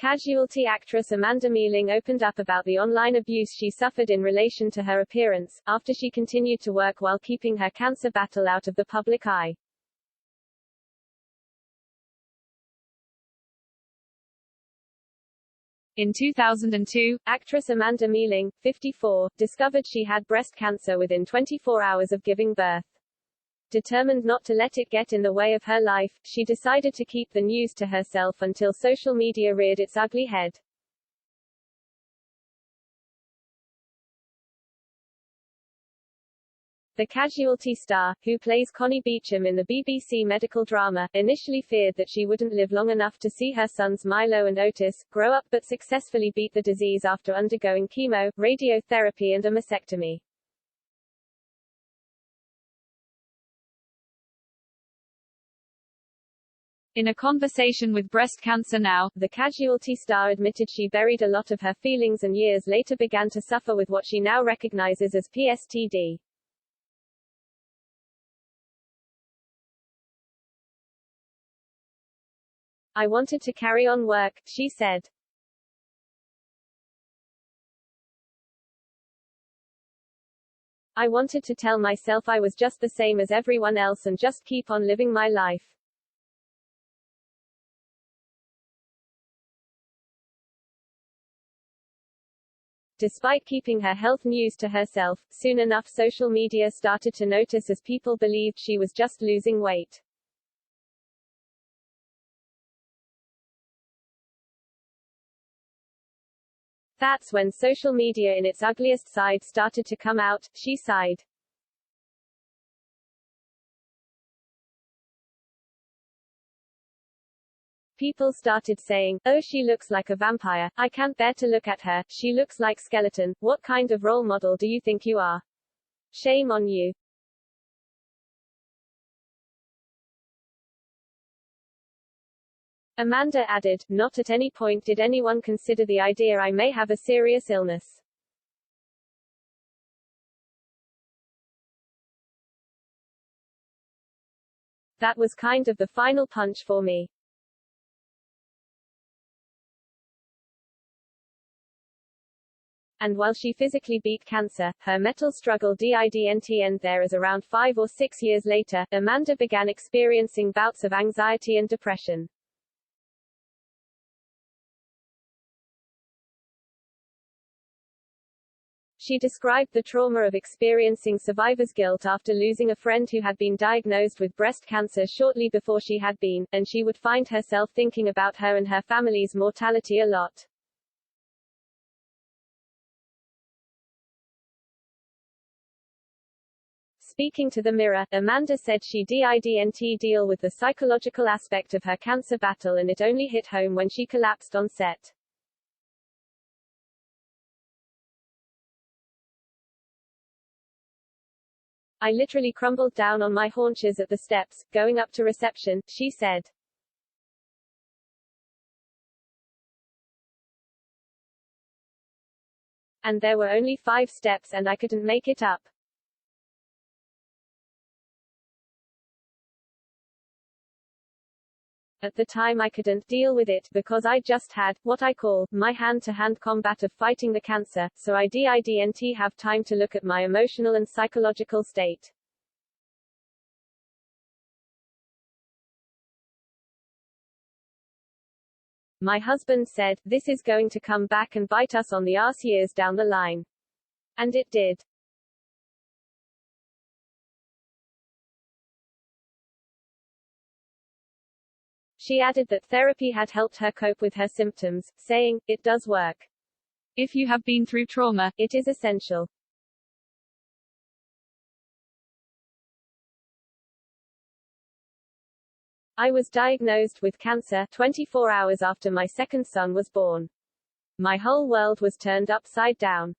Casualty actress Amanda Mealing opened up about the online abuse she suffered in relation to her appearance, after she continued to work while keeping her cancer battle out of the public eye. In 2002, actress Amanda Mealing, 54, discovered she had breast cancer within 24 hours of giving birth. Determined not to let it get in the way of her life, she decided to keep the news to herself until social media reared its ugly head. The Casualty star, who plays Connie Beecham in the BBC medical drama, initially feared that she wouldn't live long enough to see her sons Milo and Otis grow up, but successfully beat the disease after undergoing chemo, radiotherapy and a mastectomy. In a conversation with Breast Cancer Now, the Casualty star admitted she buried a lot of her feelings and years later began to suffer with what she now recognizes as PSTD. I wanted to carry on work, she said. I wanted to tell myself I was just the same as everyone else and just keep on living my life. Despite keeping her health news to herself, soon enough social media started to notice as people believed she was just losing weight. That's when social media in its ugliest side started to come out, she sighed. People started saying, "Oh, she looks like a vampire, I can't bear to look at her, she looks like skeleton, what kind of role model do you think you are? Shame on you." Amanda added, "Not at any point did anyone consider the idea I may have a serious illness. That was kind of the final punch for me." And while she physically beat cancer, her mental struggle didn't end there, as around 5 or 6 years later, Amanda began experiencing bouts of anxiety and depression. She described the trauma of experiencing survivor's guilt after losing a friend who had been diagnosed with breast cancer shortly before she had been, and she would find herself thinking about her and her family's mortality a lot. Speaking to the Mirror, Amanda said she didn't deal with the psychological aspect of her cancer battle, and it only hit home when she collapsed on set. I literally crumbled down on my haunches at the steps, going up to reception, she said. And there were only 5 steps and I couldn't make it up. At the time I couldn't deal with it, because I just had, what I call, my hand-to-hand combat of fighting the cancer, so I didn't have time to look at my emotional and psychological state. My husband said, "This is going to come back and bite us on the arse years down the line." And it did. She added that therapy had helped her cope with her symptoms, saying, "It does work. If you have been through trauma, it is essential." I was diagnosed with cancer 24 hours after my second son was born. My whole world was turned upside down.